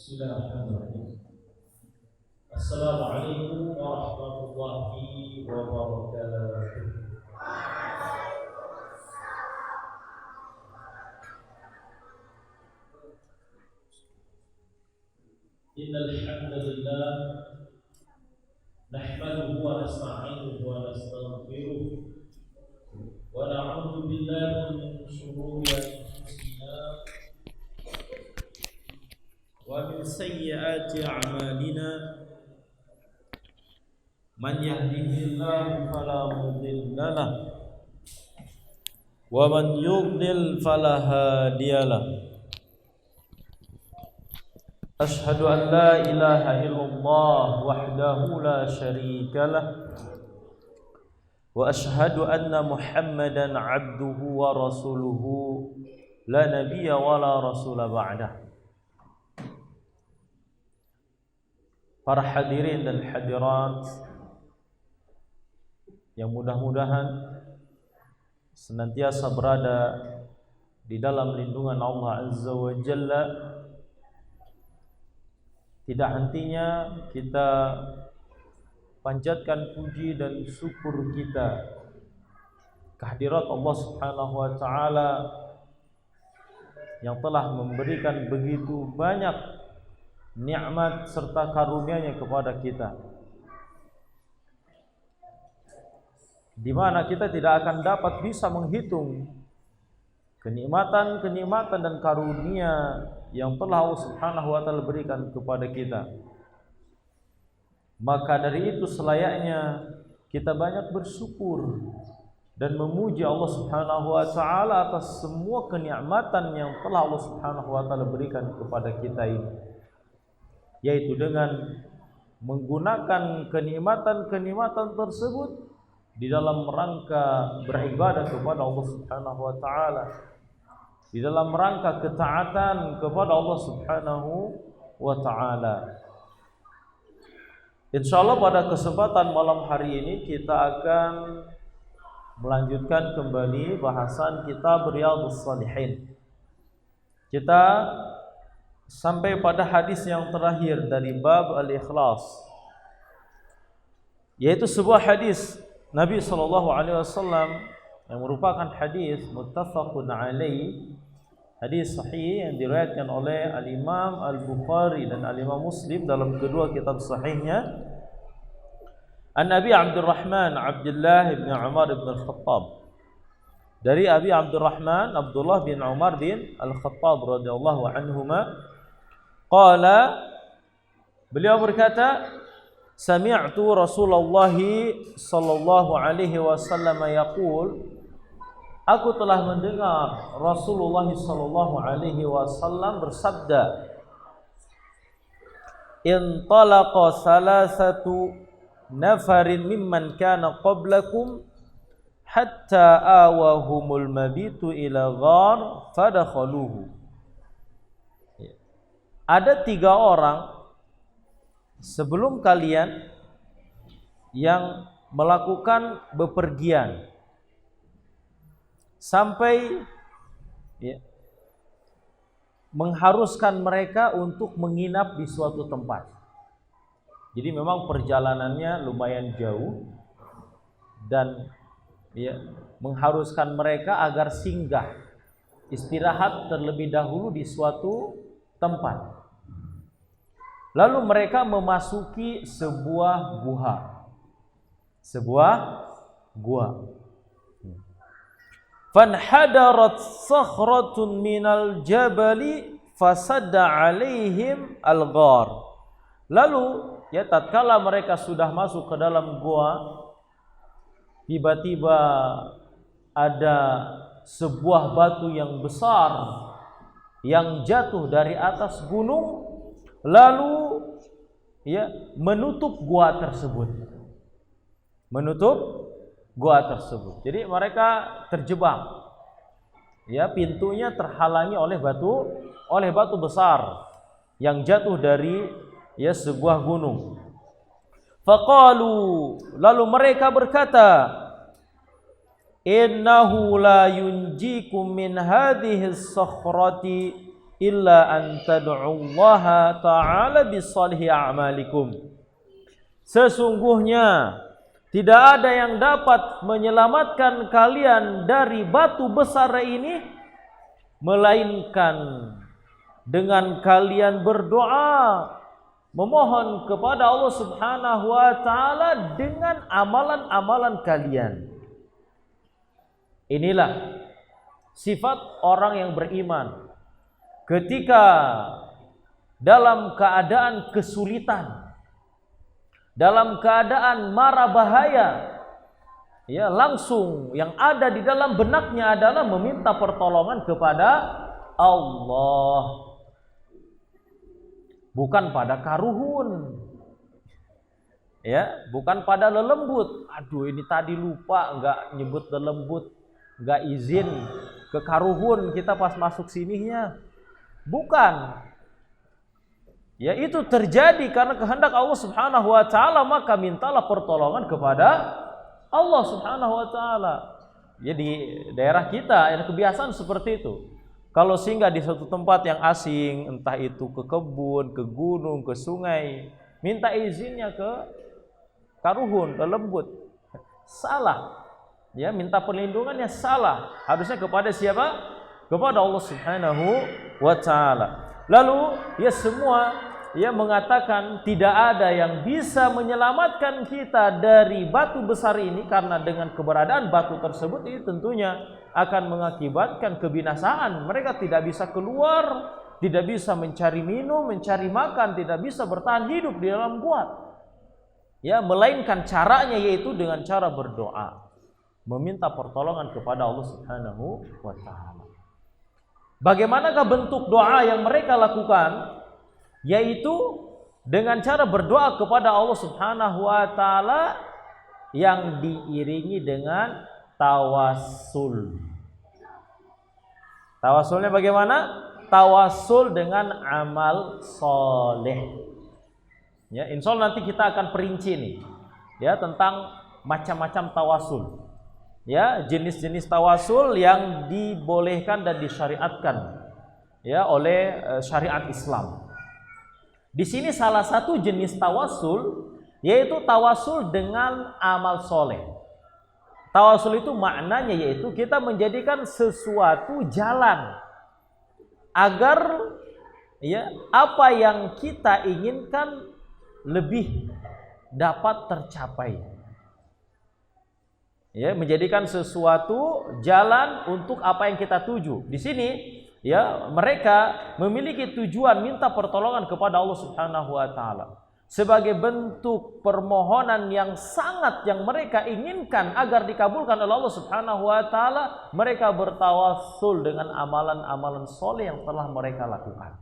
Bismillahirrahmanirrahim. Assalamualaikum warahmatullahi wabarakatuh. Innal hamdalillah nahmaduhu wa nasta'inuhu wa nastaghfiruh wa na'udzu billahi min shururi anfusina wa min sayyiati a'malina. Man yahdihillahu fala mudilla lahu wa man yudlil fala hadiyalah. Ashhadu an la ilaha illallah wahdahu la syarika lah wa ashhadu anna Muhammadan abduhu wa rasuluhu la nabiyya wa la rasula ba'dah. Para hadirin dan hadirat yang mudah-mudahan senantiasa berada di dalam lindungan Allah Azza wa Jalla, tidak hentinya kita panjatkan puji dan syukur kita kehadirat Allah Subhanahu wa taala yang telah memberikan begitu banyak nikmat serta karunia-Nya kepada kita, di mana kita tidak akan dapat bisa menghitung kenikmatan dan karunia yang telah Allah Subhanahu wa taala berikan kepada kita. Maka dari itu selayaknya kita banyak bersyukur dan memuji Allah Subhanahu wa taala atas semua kenikmatan yang telah Allah Subhanahu wa taala berikan kepada kita ini, yaitu dengan menggunakan kenikmatan tersebut di dalam rangka beribadah kepada Allah Subhanahu wa taala, di dalam rangka ketaatan kepada Allah Subhanahu wa taala. Insyaallah pada kesempatan malam hari ini kita akan melanjutkan kembali bahasan kitab Riyadhus Shalihin. Kita sampai pada hadis yang terakhir dari bab al-ikhlas, yaitu sebuah hadis Nabi SAW yang merupakan hadis muttafaqun alaih, hadis sahih yang diriwayatkan oleh al-Imam Al-Bukhari dan al-Imam Muslim dalam kedua kitab sahihnya. An Abi Abdurrahman Abdullah bin Umar bin Al-Khattab, dari Abi Abdurrahman Abdullah bin Umar bin Al-Khattab radhiyallahu anhuma, qala, beliau berkata, sami'tu Rasulullah sallallahu alaihi wasallam yaqul, aku telah mendengar Rasulullah sallallahu alaihi wasallam bersabda, intalaqa salasatu nafarin mimman kana qablakum hatta awahumul mabitu ila ghar fadakhaluhu. Ada 3 orang sebelum kalian yang melakukan bepergian sampai mengharuskan mereka untuk menginap di suatu tempat. Jadi memang perjalanannya lumayan jauh dan mengharuskan mereka agar singgah, istirahat terlebih dahulu di suatu tempat. Lalu mereka memasuki sebuah gua. Fanhadarat sakhratun minal jabali fasadda alaihim al-ghar. Lalu tatkala mereka sudah masuk ke dalam gua, tiba-tiba ada sebuah batu yang besar yang jatuh dari atas gunung, lalu menutup gua tersebut. Jadi mereka terjebak. Pintunya terhalangi oleh batu besar yang jatuh dari sebuah gunung. Faqalu, lalu mereka berkata, innahu la yunjikum min hadhihi as-sakhrati illa an tad'ullaha ta'ala bisalihi a'malikum. Sesungguhnya tidak ada yang dapat menyelamatkan kalian dari batu besar ini melainkan dengan kalian berdoa memohon kepada Allah Subhanahu wa taala dengan amalan-amalan kalian. Inilah sifat orang yang beriman. Ketika dalam keadaan kesulitan, dalam keadaan mara bahaya, ya langsung yang ada di dalam benaknya adalah meminta pertolongan kepada Allah, bukan pada karuhun, ya, bukan pada lelembut. Aduh, ini tadi lupa nggak nyebut lelembut, nggak izin ke karuhun kita pas masuk sininya. Bukan. Ya, itu terjadi karena kehendak Allah Subhanahu wa taala, maka mintalah pertolongan kepada Allah Subhanahu wa taala. Ya, di daerah kita ada kebiasaan seperti itu. Kalau singgah di suatu tempat yang asing, entah itu ke kebun, ke gunung, ke sungai, minta izinnya ke karuhun, ke lembut. Salah. Ya, minta perlindungannya salah. Harusnya kepada siapa? Kepada Allah Subhanahu wa taala. Lalu ya semua ya mengatakan tidak ada yang bisa menyelamatkan kita dari batu besar ini, karena dengan keberadaan batu tersebut ini tentunya akan mengakibatkan kebinasaan. Mereka tidak bisa keluar, tidak bisa mencari minum, mencari makan, tidak bisa bertahan hidup di dalam gua. Ya, melainkan caranya yaitu dengan cara berdoa, meminta pertolongan kepada Allah Subhanahu wa taala. Bagaimanakah bentuk doa yang mereka lakukan? Yaitu dengan cara berdoa kepada Allah Subhanahu wa taala yang diiringi dengan tawassul. Tawassulnya bagaimana? Tawassul dengan amal soleh. Ya, insya Allah nanti kita akan perinci nih, ya, tentang macam-macam tawassul. Ya, jenis-jenis tawasul yang dibolehkan dan disyariatkan ya oleh syariat Islam. Di sini salah satu jenis tawasul yaitu tawasul dengan amal soleh. Tawasul itu maknanya yaitu kita menjadikan sesuatu jalan agar ya apa yang kita inginkan lebih dapat tercapai. Ya, menjadikan sesuatu jalan untuk apa yang kita tuju. Di sini ya mereka memiliki tujuan minta pertolongan kepada Allah Subhanahu wa taala sebagai bentuk permohonan yang sangat yang mereka inginkan agar dikabulkan oleh Allah Subhanahu wa taala. Mereka bertawassul dengan amalan-amalan soleh yang telah mereka lakukan.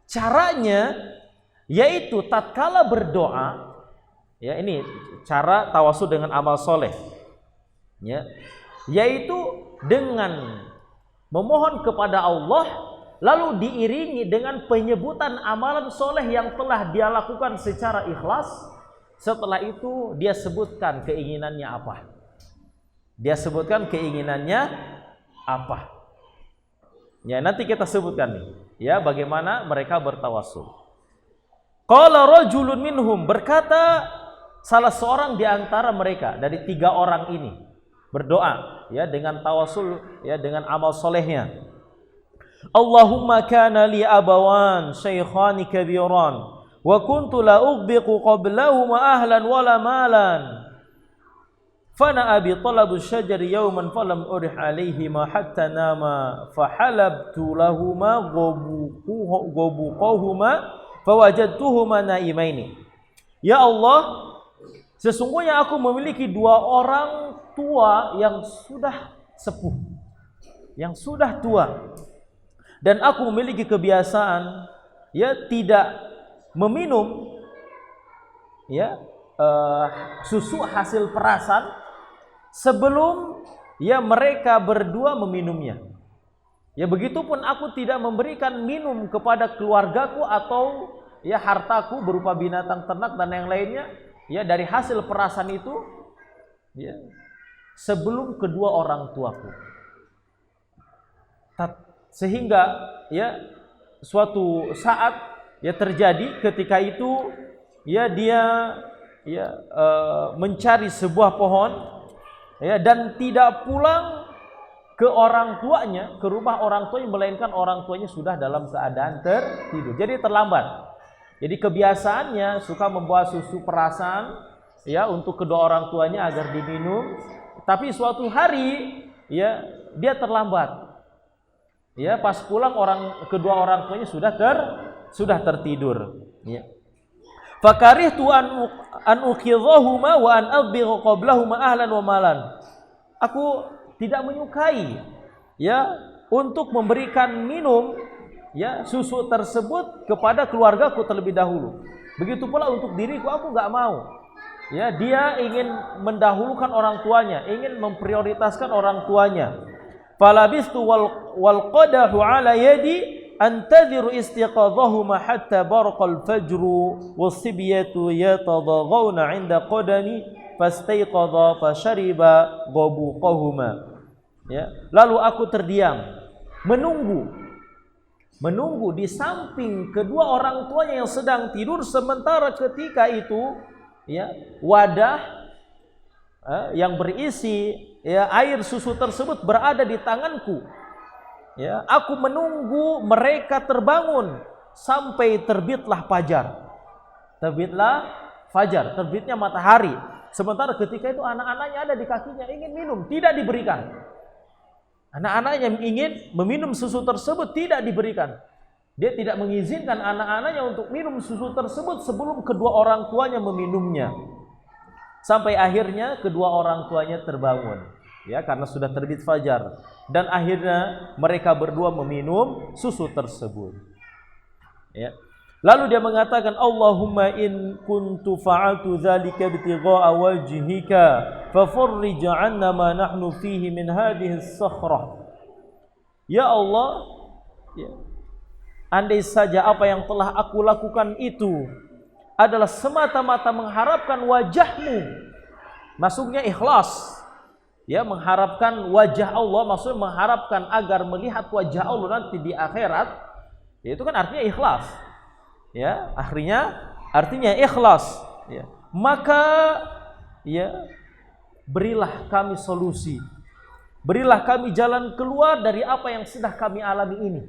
Caranya yaitu tatkala berdoa, ya, ini cara tawasul dengan amal soleh, ya, yaitu dengan memohon kepada Allah lalu diiringi dengan penyebutan amalan soleh yang telah dia lakukan secara ikhlas. Setelah itu dia sebutkan keinginannya apa. Dia sebutkan keinginannya apa. Ya, nanti kita sebutkan nih, ya, bagaimana mereka bertawasul. Qala rajulun minhum, berkata salah seorang di antara mereka dari 3 orang ini berdoa ya dengan tawasul ya dengan amal solehnya. Allahumma kana li abawan shaykhani kabiran wa kuntu la ughbiqu qablahuma ahlan wala malan fana abi talabu syajari yawman falam urih alaihima hatta nama fahalabtu lahuma ghabuqahuma fawajadtuhuma naimaini. Ya Allah, sesungguhnya aku memiliki 2 orang tua yang sudah sepuh, yang sudah tua, dan aku memiliki kebiasaan ya tidak meminum ya susu hasil perasan sebelum ya mereka berdua meminumnya. Ya, begitupun aku tidak memberikan minum kepada keluargaku atau ya hartaku berupa binatang ternak dan yang lainnya ya dari hasil perasan itu ya sebelum kedua orang tuaku. Sehingga ya suatu saat ya terjadi ketika itu ya dia mencari sebuah pohon ya dan tidak pulang ke orang tuanya, ke rumah orang tuanya, melainkan orang tuanya sudah dalam keadaan tertidur. Jadi terlambat. Jadi kebiasaannya suka membawa susu perasan ya untuk kedua orang tuanya agar diminum. Tapi suatu hari ya dia terlambat. Ya, pas pulang kedua orang tuanya sudah tertidur. Ya. Fakarihtu an ukhidhahuma wa an adbigha qablahuma ahlan wa malan. Aku tidak menyukai ya untuk memberikan minum ya susu tersebut kepada keluargaku terlebih dahulu. Begitu pula untuk diriku, aku enggak mau. Ya, dia ingin mendahulukan orang tuanya, ingin memprioritaskan orang tuanya. Falabistu wal qadahu ala yadi antadhiru istiqadhahuma hatta barqal fajru was-sibyatu yatadaghawna 'inda qadami fastayqadha fashariba ghabuqahuma. Ya, lalu aku terdiam menunggu di samping kedua orang tuanya yang sedang tidur, sementara ketika itu ya wadah yang berisi ya air susu tersebut berada di tanganku. Ya, aku menunggu mereka terbangun sampai terbitlah fajar. Terbitnya matahari. Sementara ketika itu anak-anaknya ada di kakinya ingin minum, tidak diberikan. Anak-anaknya ingin meminum susu tersebut, tidak diberikan. Dia tidak mengizinkan anak-anaknya untuk minum susu tersebut sebelum kedua orang tuanya meminumnya. Sampai akhirnya kedua orang tuanya terbangun, ya, karena sudah terbit fajar, dan akhirnya mereka berdua meminum susu tersebut. Ya. Lalu dia mengatakan, Allahumma in kuntu fa'altu dzalika ibtigha'a wajhika fafarrij 'anna ma nahnu fihi min hadhihi as-sakhrah. Ya Allah, ya, andai saja apa yang telah aku lakukan itu adalah semata-mata mengharapkan wajahmu, maksudnya ikhlas, ya, mengharapkan wajah Allah, maksudnya mengharapkan agar melihat wajah Allah nanti di akhirat, ya, itu kan artinya ikhlas, ya, artinya ikhlas, ya. Maka ya berilah kami solusi, berilah kami jalan keluar dari apa yang sudah kami alami ini,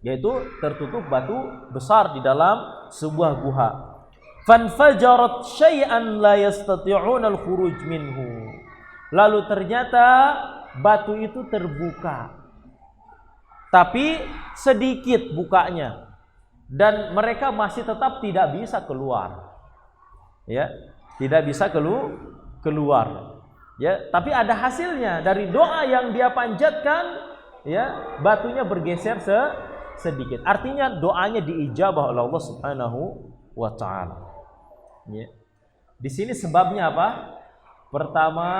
yaitu tertutup batu besar di dalam sebuah guha. Fanfajarat syai'an la yastati'una al-khuruj minhu. Lalu ternyata batu itu terbuka, tapi sedikit bukanya, dan mereka masih tetap tidak bisa keluar. Ya, tidak bisa keluar. Ya, tapi ada hasilnya dari doa yang dia panjatkan, ya, batunya bergeser sedikit. Artinya doanya diijabah oleh Allah Subhanahu wa taala. Ya. Di sini sebabnya apa? Pertama,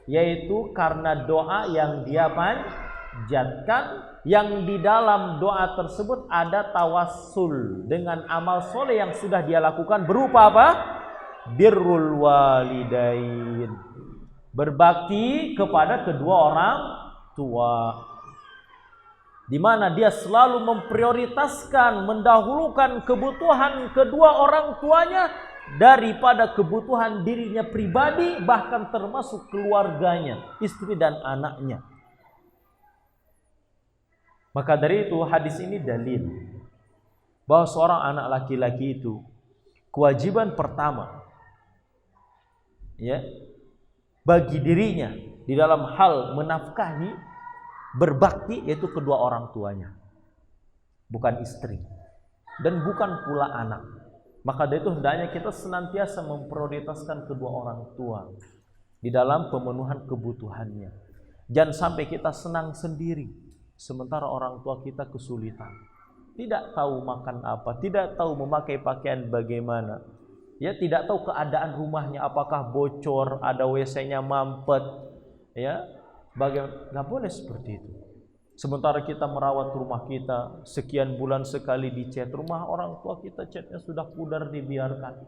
yaitu karena doa yang dia panjatkan, yang di dalam doa tersebut ada tawassul dengan amal soleh yang sudah dia lakukan, berupa apa? Birrul walidain, berbakti kepada kedua orang tua, di mana dia selalu memprioritaskan, mendahulukan kebutuhan kedua orang tuanya daripada kebutuhan dirinya pribadi, bahkan termasuk keluarganya, istri dan anaknya. Maka dari itu hadis ini dalil bahwa seorang anak laki-laki itu kewajiban pertama, ya, bagi dirinya di dalam hal menafkahi, berbakti, yaitu kedua orang tuanya, bukan istri dan bukan pula anak. Maka dari itu hendaknya kita senantiasa memprioritaskan kedua orang tua di dalam pemenuhan kebutuhannya. Jangan sampai kita senang sendiri sementara orang tua kita kesulitan, tidak tahu makan apa, tidak tahu memakai pakaian bagaimana, ya, tidak tahu keadaan rumahnya apakah bocor, ada WC-nya mampet, ya, bagaimana. Nggak boleh seperti itu. Sementara kita merawat rumah kita, sekian bulan sekali dicat, rumah orang tua kita catnya sudah pudar, dibiarkan.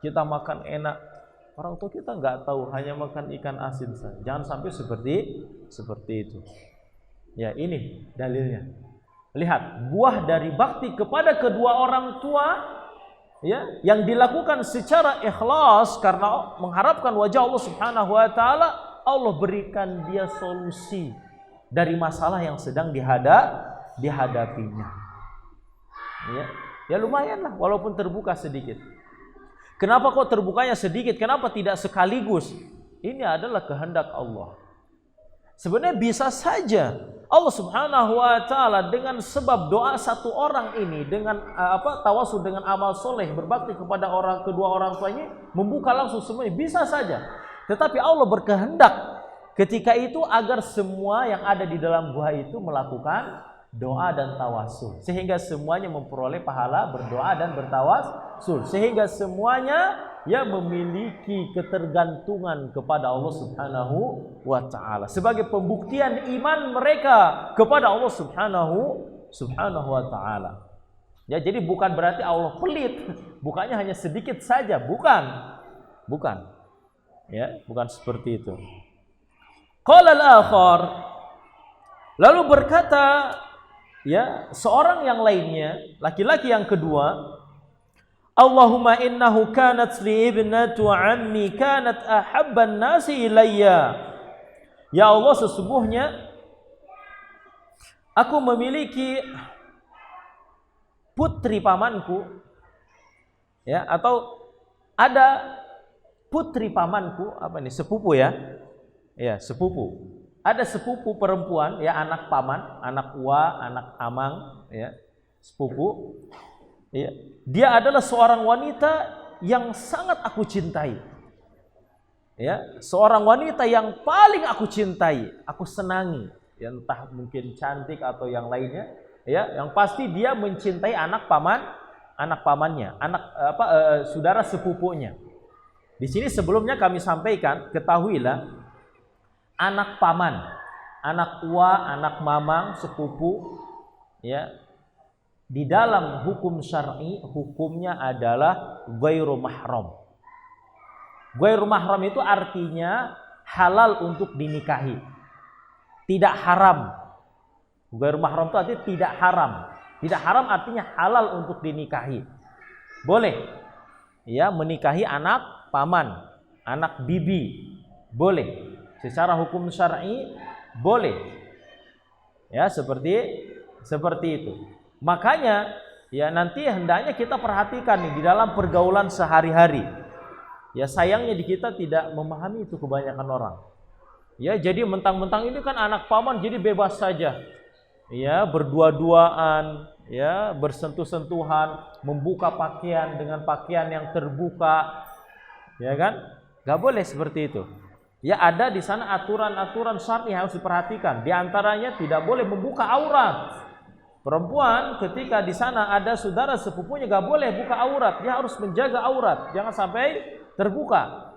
Kita makan enak, orang tua kita nggak tahu, hanya makan ikan asin saja. Jangan sampai seperti itu. Ya, ini dalilnya. Lihat, buah dari bakti kepada kedua orang tua, ya, yang dilakukan secara ikhlas karena mengharapkan wajah Allah Subhanahu wa taala, Allah berikan dia solusi dari masalah yang sedang dihadapinya. Ya lumayan lah, walaupun terbuka sedikit. Kenapa kok terbukanya sedikit? Kenapa tidak sekaligus? Ini adalah kehendak Allah. Sebenarnya bisa saja Allah Subhanahu wa taala dengan sebab doa satu orang ini, dengan tawasul dengan amal soleh, berbakti kepada kedua orang tuanya, membuka langsung semuanya, bisa saja. Tetapi Allah berkehendak ketika itu agar semua yang ada di dalam gua itu melakukan doa dan tawasul, sehingga semuanya memperoleh pahala berdoa dan bertawasul, sehingga semuanya ya memiliki ketergantungan kepada Allah Subhanahu wa taala sebagai pembuktian iman mereka kepada Allah Subhanahu wa taala. Ya, jadi bukan berarti Allah pelit, bukannya hanya sedikit saja, bukan. Ya, bukan seperti itu. Qala al-akhar, lalu berkata ya seorang yang lainnya, laki-laki yang kedua, Allahumma innahu kanat li ibnatu ammi kanat ahabban nasi ilayya. Ya Allah, sesungguhnya aku memiliki putri pamanku, ya, atau ada putri pamanku, apa ini, sepupu ya? Ya, sepupu. Ada sepupu perempuan, ya, anak paman, anak uwa, anak amang, ya, sepupu. Ya, dia adalah seorang wanita yang sangat aku cintai. Ya, seorang wanita yang paling aku cintai, aku senangi. Ya, entah mungkin cantik atau yang lainnya. Ya, yang pasti dia mencintai anak pamannya, saudara sepupunya. Di sini sebelumnya kami sampaikan, ketahuilah, anak paman, anak uwa, anak mamang, sepupu, ya, di dalam hukum syar'i hukumnya adalah ghairu mahram. Ghairu mahram itu artinya halal untuk dinikahi, tidak haram. Ghairu mahram itu artinya tidak haram. Tidak haram artinya halal untuk dinikahi. Boleh, ya, menikahi anak paman, anak bibi, boleh. Secara hukum syar'i boleh. Ya, seperti itu. Makanya ya nanti hendaknya kita perhatikan nih di dalam pergaulan sehari-hari. Ya, sayangnya di kita tidak memahami itu kebanyakan orang. Ya, jadi mentang-mentang ini kan anak paman jadi bebas saja. Ya, berdua-duaan, ya, bersentuh-sentuhan, membuka pakaian dengan pakaian yang terbuka. Ya kan? Gak boleh seperti itu. Ya, ada di sana aturan-aturan syar'i harus diperhatikan. Di antaranya tidak boleh membuka aurat. Perempuan ketika di sana ada saudara sepupunya gak boleh buka aurat, dia harus menjaga aurat, jangan sampai terbuka.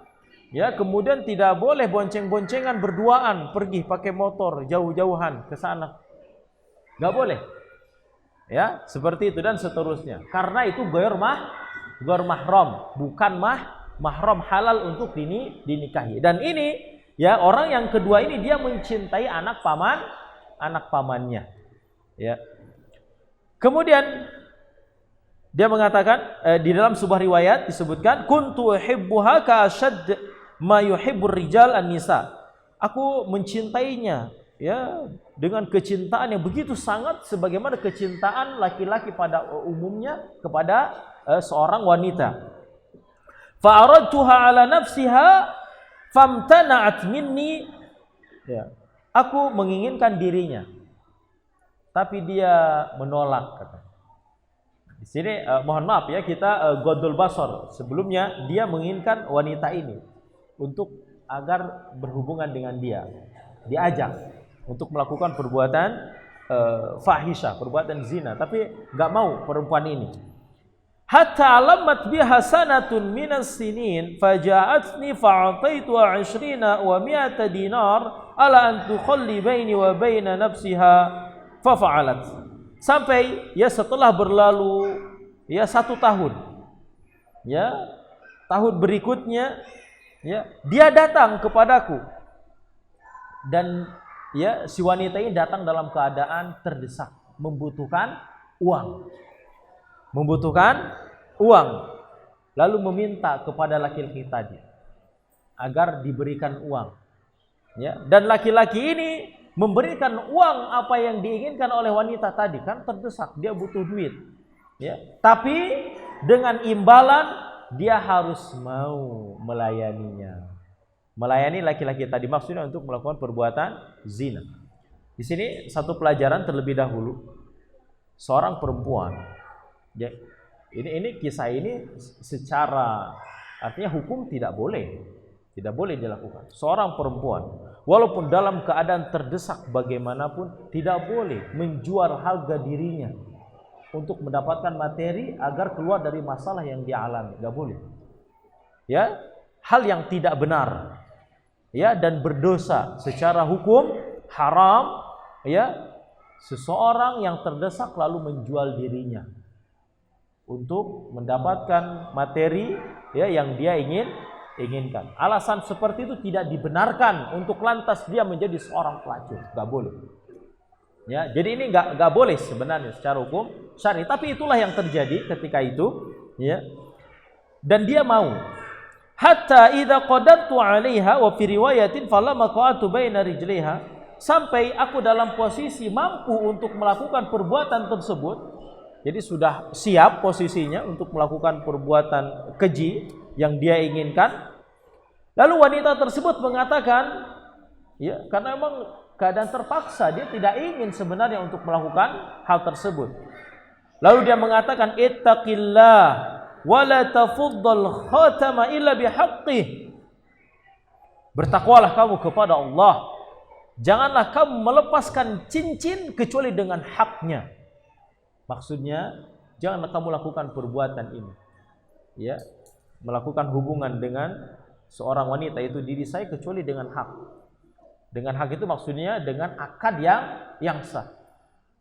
Ya, kemudian tidak boleh bonceng-boncengan berduaan, pergi pakai motor jauh-jauhan ke sana, gak boleh. Ya, seperti itu dan seterusnya. Karena itu ghair mahram, bukan mahram halal untuk dinikahi. Dan ini ya orang yang kedua ini dia mencintai anak pamannya. Ya. Kemudian dia mengatakan di dalam sebuah riwayat disebutkan kuntu uhibbuha ka ashadd ma yuhibbur rijal an-nisa. Aku mencintainya ya dengan kecintaan yang begitu sangat sebagaimana kecintaan laki-laki pada umumnya kepada seorang wanita. Fa aradtuha ala nafsiha famtana'at minni. Ya. Aku menginginkan dirinya, tapi dia menolak, kata. Di sini mohon maaf ya, kita godul basor. Sebelumnya dia menginginkan wanita ini untuk agar berhubungan dengan dia, diajak untuk melakukan perbuatan fahisyah, perbuatan zina, tapi enggak mau perempuan ini. Hatta alamat biha sanatun minas sinin faja'atni fa'ataitu 20 wa 100 dinar ala an tukhalli baini wa baina nafsiha fafa'alat. Sampai ya setelah berlalu ya 1 tahun, ya tahun berikutnya ya dia datang kepadaku dan ya, si wanita ini datang dalam keadaan terdesak, membutuhkan uang. Lalu meminta kepada laki-laki tadi agar diberikan uang. Ya, dan laki-laki ini memberikan uang apa yang diinginkan oleh wanita tadi, kan terdesak, dia butuh duit. Ya, tapi dengan imbalan dia harus mau melayaninya. Melayani laki-laki tadi maksudnya untuk melakukan perbuatan zina. Di sini satu pelajaran terlebih dahulu. Seorang perempuan, ya, ini kisah ini secara artinya hukum tidak boleh dilakukan. Seorang perempuan walaupun dalam keadaan terdesak bagaimanapun tidak boleh menjual harga dirinya untuk mendapatkan materi agar keluar dari masalah yang dia alami. Tidak boleh. Ya, hal yang tidak benar, ya, dan berdosa secara hukum, haram, ya, seseorang yang terdesak lalu menjual dirinya untuk mendapatkan materi, ya, yang dia inginkan. Alasan seperti itu tidak dibenarkan untuk lantas dia menjadi seorang pelacur. Gak boleh. Ya, jadi ini gak boleh sebenarnya secara hukum syar'i. Tapi itulah yang terjadi ketika itu, ya. Dan dia mau. Hatta idza qadartu 'alaiha wa fi riwayatin falamma qa'atu baina rijliha, sampai aku dalam posisi mampu untuk melakukan perbuatan tersebut. Jadi sudah siap posisinya untuk melakukan perbuatan keji yang dia inginkan. Lalu wanita tersebut mengatakan, ya, karena memang keadaan terpaksa, dia tidak ingin sebenarnya untuk melakukan hal tersebut. Lalu dia mengatakan, ittaqillah wa la tafuddal khatama illa bihaqqih. Bertakwalah kamu kepada Allah. Janganlah kamu melepaskan cincin kecuali dengan haknya. Maksudnya, janganlah kamu lakukan perbuatan ini, ya, melakukan hubungan dengan seorang wanita itu diri saya kecuali dengan hak. Dengan hak itu maksudnya dengan akad yang sah.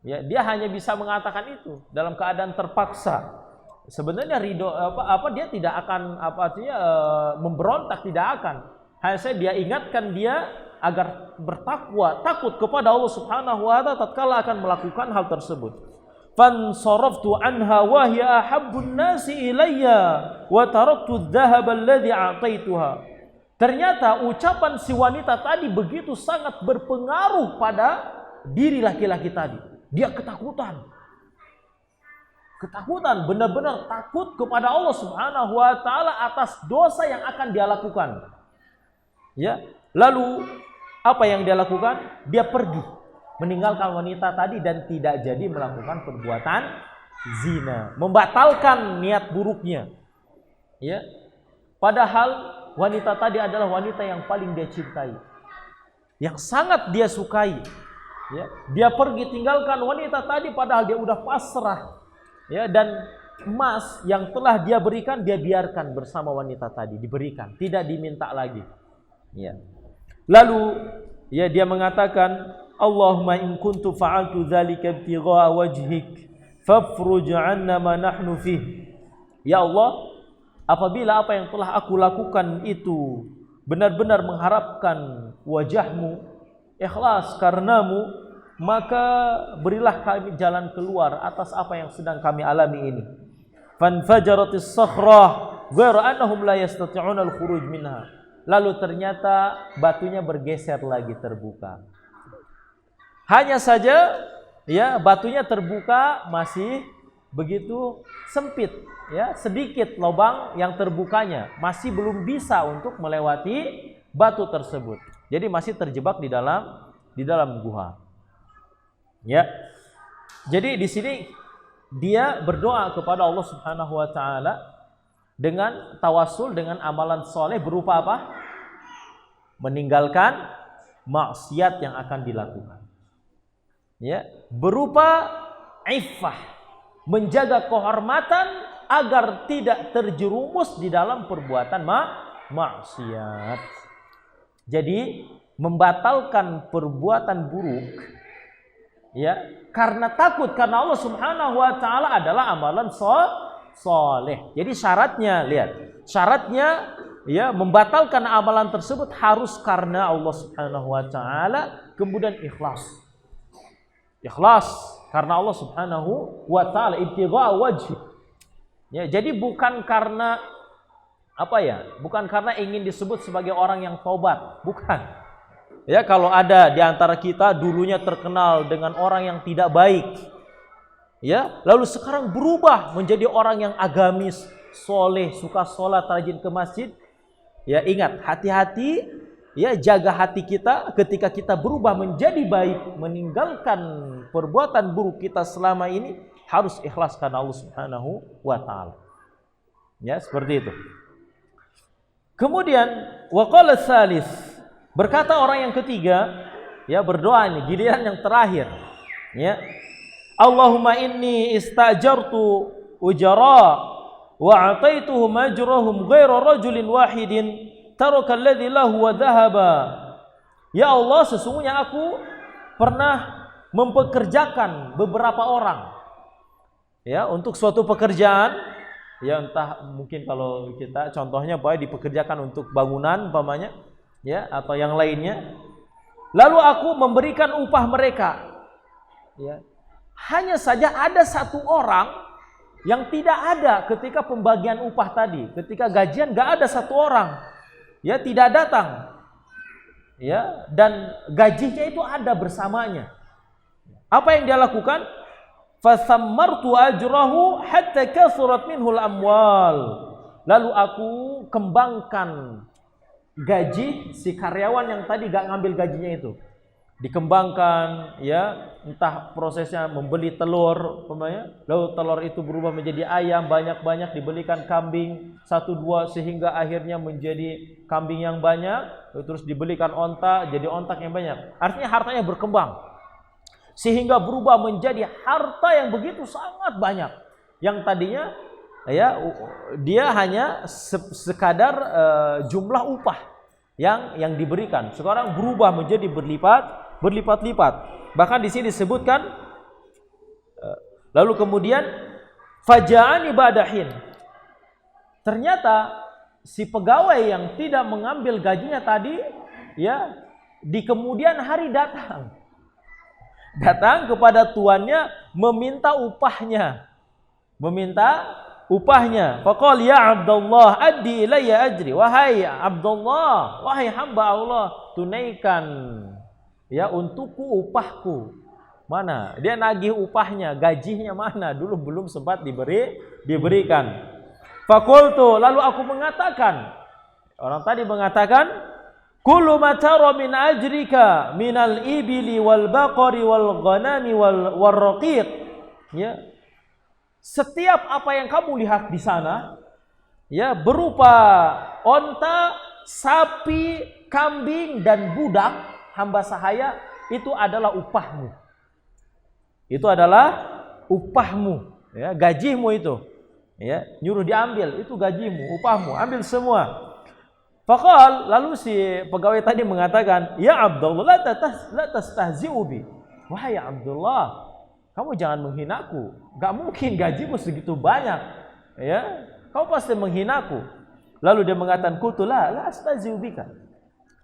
Ya, dia hanya bisa mengatakan itu dalam keadaan terpaksa. Sebenarnya ridho dia tidak akan memberontak, tidak akan. Hanya saya dia ingatkan dia agar bertakwa, takut kepada Allah Subhanahu wa taala tatkala akan melakukan hal tersebut. Fansaraftu anha wa hiya ahabbun nasi ilayya wa taraktu adh-dhahab alladhi a'taituha. Ternyata ucapan si wanita tadi begitu sangat berpengaruh pada diri laki-laki tadi. Dia ketakutan. Ketakutan, benar-benar takut kepada Allah Subhanahu wa taala atas dosa yang akan dia lakukan. Ya, lalu apa yang dia lakukan? Dia pergi, meninggalkan wanita tadi dan tidak jadi melakukan perbuatan zina, membatalkan niat buruknya. Ya. Padahal wanita tadi adalah wanita yang paling dia cintai, yang sangat dia sukai. Ya. Dia pergi tinggalkan wanita tadi padahal dia udah pasrah. Ya, dan emas yang telah dia berikan dia biarkan bersama wanita tadi, diberikan, tidak diminta lagi. Ya. Lalu ya dia mengatakan, Allahumma in kuntu fa'altu dzalika ibtigha'a wajhik fafruj 'anna ma nahnu fih. Ya Allah, apabila apa yang telah aku lakukan itu benar-benar mengharapkan wajahmu, ikhlas karenamu, maka berilah kami jalan keluar atas apa yang sedang kami alami ini. Fanfajaratis sakhrah ghairu annahum la yastati'una al-khuruj minha. Lalu ternyata batunya bergeser lagi, terbuka. Hanya saja ya batunya terbuka masih begitu sempit, ya, sedikit lubang yang terbukanya, masih belum bisa untuk melewati batu tersebut. Jadi masih terjebak di dalam gua. Ya. Jadi di sini dia berdoa kepada Allah Subhanahu wa taala dengan tawasul dengan amalan soleh berupa apa? Meninggalkan maksiat yang akan dilakukan. Ya, berupa iffah, menjaga kehormatan agar tidak terjerumus di dalam perbuatan maksiat. Jadi membatalkan perbuatan buruk, ya, karena takut, karena Allah Subhanahu wa taala adalah amalan soleh. Jadi syaratnya, lihat, syaratnya ya membatalkan amalan tersebut harus karena Allah Subhanahu wa taala, kemudian ikhlas. Ikhlas karena Allah Subhanahu wa taala, ibtigha wajhi. Ya, jadi bukan karena bukan karena ingin disebut sebagai orang yang tobat, bukan. Ya, kalau ada di antara kita dulunya terkenal dengan orang yang tidak baik, ya, lalu sekarang berubah menjadi orang yang agamis, soleh, suka sholat, rajin ke masjid, ya ingat, hati-hati, ya jaga hati kita ketika kita berubah menjadi baik, meninggalkan perbuatan buruk kita selama ini, harus ikhlas karena Allah Subhanahu wa taala. Ya, seperti itu. Kemudian waqala tsalis, berkata orang yang ketiga, ya berdoa ini giliran yang terakhir, ya. Allahumma inni istajartu ujara wa ataituhum ajrahum ghaira rajulin wahidin taraka alladhi lahu wa dhahaba. Ya Allah, sesungguhnya aku pernah mempekerjakan beberapa orang, ya, untuk suatu pekerjaan. Ya, entah mungkin kalau kita contohnya dipekerjakan untuk bangunan umpamanya, ya, atau yang lainnya. Lalu aku memberikan upah mereka. Ya. Hanya saja ada satu orang yang tidak ada ketika pembagian upah tadi, ketika gajian enggak ada satu orang. Ya, tidak datang. Ya, dan gajinya itu ada bersamanya. Apa yang dia lakukan? Fasammartu ajrahu hatta kasurat minhul amwal. Lalu aku kembangkan gaji si karyawan yang tadi gak ngambil gajinya itu. Dikembangkan, ya, entah prosesnya membeli telur, lalu telur itu berubah menjadi ayam, banyak-banyak dibelikan kambing 1-2 sehingga akhirnya menjadi kambing yang banyak, terus dibelikan onta, jadi ontak yang banyak. Artinya hartanya berkembang. Sehingga berubah menjadi harta yang begitu sangat banyak. Yang tadinya, ya, dia hanya sekadar jumlah upah yang diberikan. Sekarang berubah menjadi berlipat-lipat. Bahkan di sini disebutkan, lalu kemudian faja'ani ba'dahin. Ternyata si pegawai yang tidak mengambil gajinya tadi, ya, di kemudian hari datang kepada tuannya meminta upahnya. Faqala ya Abdullah addi ilayya ajri. Wahai Abdullah, wahai hamba Allah, tunaikan, ya, untukku upahku. Mana? Dia nagih upahnya, gajinya mana? Dulu belum sempat diberikan. Faqultu, lalu aku mengatakan, orang tadi mengatakan, kullu ma tara min ajrika minal ibili wal baqari wal ghanami wal raqiq. Ya. Setiap apa yang kamu lihat di sana, ya, berupa onta, sapi, kambing dan budak hamba sahaya, itu adalah upahmu. Itu adalah upahmu, ya, gajimu itu. Ya, nyuruh diambil, itu gajimu, upahmu, ambil semua. Faqal, lalu si pegawai tadi mengatakan, ya Abdullah la tastahzi'u bi. Wahai Abdullah, kamu jangan menghinaku. Gak mungkin gajimu segitu banyak. Ya, kamu pasti menghinaku. Lalu dia mengatakan, qultu la astahzi'u bika.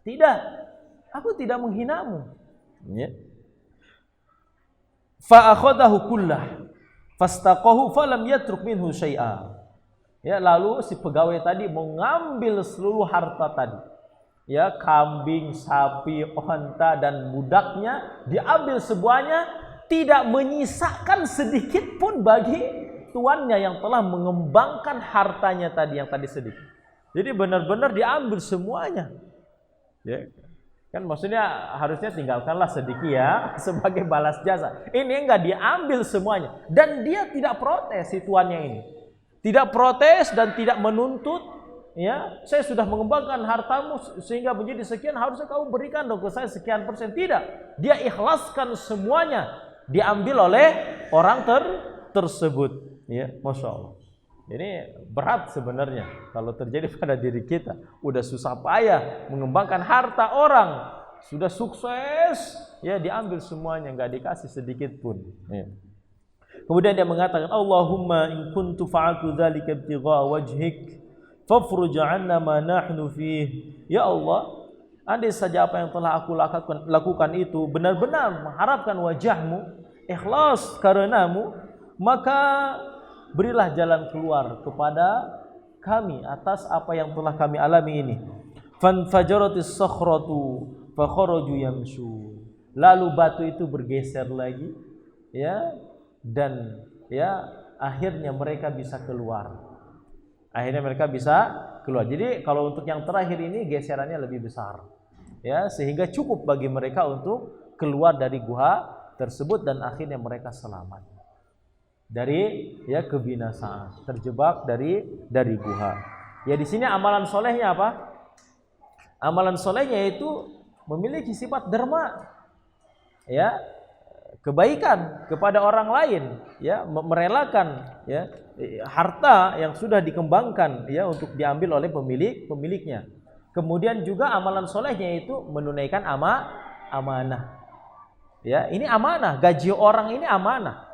Tidak, aku tidak menghinamu. Ya. Fa akhadahu kullah fastaqahu falam yatruk minhu syai'a. Ya, lalu si pegawai tadi mengambil seluruh harta tadi. Ya, kambing, sapi, onta dan budaknya diambil semuanya, tidak menyisakan sedikit pun bagi tuannya yang telah mengembangkan hartanya tadi yang tadi sedikit. Jadi benar-benar diambil semuanya. Ya. Kan maksudnya harusnya tinggalkanlah sedikit, ya, sebagai balas jasa. Ini enggak, diambil semuanya dan dia tidak protes si tuannya ini. Tidak protes dan tidak menuntut, ya, saya sudah mengembangkan hartamu sehingga menjadi sekian, harusnya kamu berikan dong ke saya sekian persen. Tidak, dia ikhlaskan semuanya, diambil oleh orang tersebut. Ya, Masya Allah. Ini berat sebenarnya kalau terjadi pada diri kita. Udah susah payah mengembangkan harta orang, sudah sukses, ya, diambil semuanya, nggak dikasih sedikit pun. Ya. Kemudian dia mengatakan, Allahumma in kuntu fa'altu dzalika ibtigha wajhik fafruj 'anna ma nahnu fih. Ya Allah, andai saja apa yang telah aku lakukan itu benar-benar mengharapkan wajah-Mu, ikhlas karenamu, maka berilah jalan keluar kepada kami atas apa yang telah kami alami ini. Fanfajaratis sakhratu fa kharaju yamshu. Lalu batu itu bergeser lagi, ya, dan ya akhirnya mereka bisa keluar. Jadi kalau untuk yang terakhir ini geserannya lebih besar, ya, sehingga cukup bagi mereka untuk keluar dari gua tersebut dan akhirnya mereka selamat dari ya kebinasaan, terjebak dari gua. Ya, di sini amalan solehnya apa? Amalan solehnya itu memiliki sifat derma, ya, kebaikan kepada orang lain, ya, merelakan ya harta yang sudah dikembangkan ya untuk diambil oleh pemiliknya. Kemudian juga amalan solehnya itu menunaikan amanah. Ya, ini amanah, gaji orang ini amanah.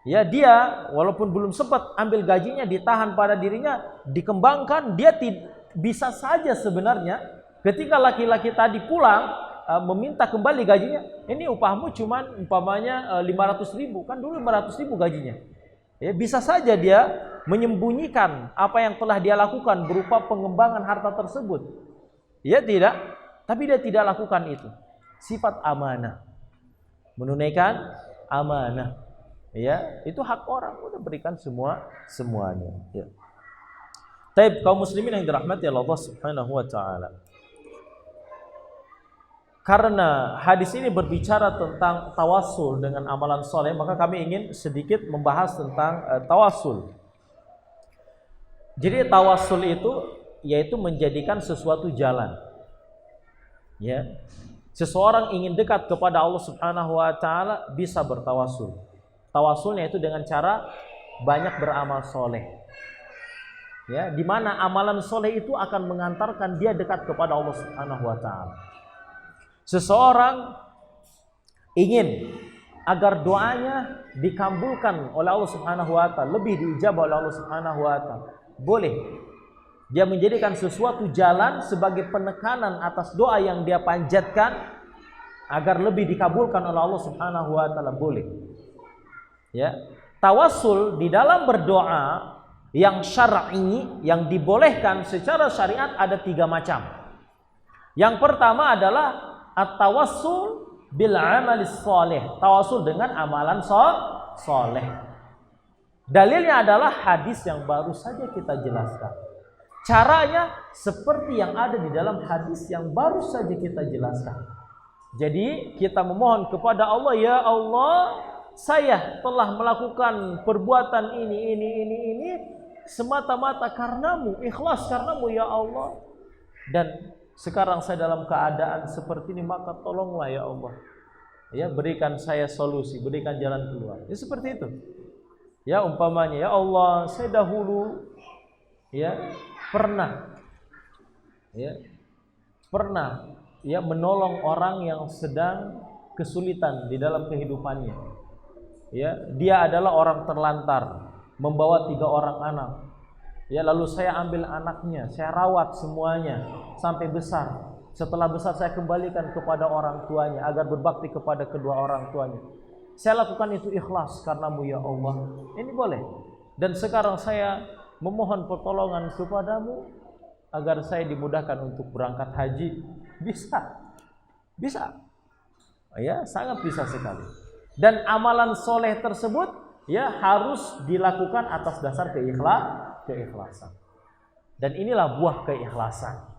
Ya, dia walaupun belum sempat ambil gajinya, ditahan pada dirinya, dikembangkan, dia bisa saja sebenarnya ketika laki-laki tadi pulang meminta kembali gajinya, ini upahmu cuman umpamanya 500.000, kan dulu 500.000 gajinya. Ya, bisa saja dia menyembunyikan apa yang telah dia lakukan berupa pengembangan harta tersebut. Ya tidak, tapi dia tidak lakukan itu. Sifat amanah, menunaikan amanah. Ya, itu hak orang, udah berikan semuanya. Ya. Taib kaum muslimin yang dirahmati Allah Subhanahu wa taala. Karena hadis ini berbicara tentang tawassul dengan amalan soleh, maka kami ingin sedikit membahas tentang tawassul. Jadi tawassul itu yaitu menjadikan sesuatu jalan. Ya. Seseorang ingin dekat kepada Allah Subhanahu wa taala bisa bertawassul. Tawassulnya itu dengan cara banyak beramal soleh. Ya, di mana amalan soleh itu akan mengantarkan dia dekat kepada Allah Subhanahu wa taala. Seseorang ingin agar doanya dikabulkan oleh Allah Subhanahu wa taala, lebih diijabah oleh Allah Subhanahu wa taala. Boleh. Dia menjadikan sesuatu jalan sebagai penekanan atas doa yang dia panjatkan agar lebih dikabulkan oleh Allah Subhanahu wa taala, boleh. Ya. Tawassul di dalam berdoa yang syar'i, yang dibolehkan secara syariat ada 3 macam. Yang pertama adalah at-tawassul bil amalis sholih, tawassul dengan amalan soleh. Dalilnya adalah hadis yang baru saja kita jelaskan. Caranya seperti yang ada di dalam hadis yang baru saja kita jelaskan. Jadi kita memohon kepada Allah, ya Allah, saya telah melakukan perbuatan ini semata-mata karenamu, ikhlas karenamu ya Allah. Dan sekarang saya dalam keadaan seperti ini, maka tolonglah ya Allah. Ya, berikan saya solusi, berikan jalan keluar. Ya seperti itu. Ya, umpamanya, ya Allah, saya dahulu ya pernah menolong orang yang sedang kesulitan di dalam kehidupannya. Ya, dia adalah orang terlantar, membawa 3 orang anak. Ya, lalu saya ambil anaknya, saya rawat semuanya sampai besar. Setelah besar saya kembalikan kepada orang tuanya agar berbakti kepada kedua orang tuanya. Saya lakukan itu ikhlas karenamu ya Allah. Ini boleh. Dan sekarang saya memohon pertolongan kepadamu agar saya dimudahkan untuk berangkat haji. Bisa. Ya, sangat bisa sekali. Dan amalan soleh tersebut ya harus dilakukan atas dasar keikhlasan. Dan inilah buah keikhlasan.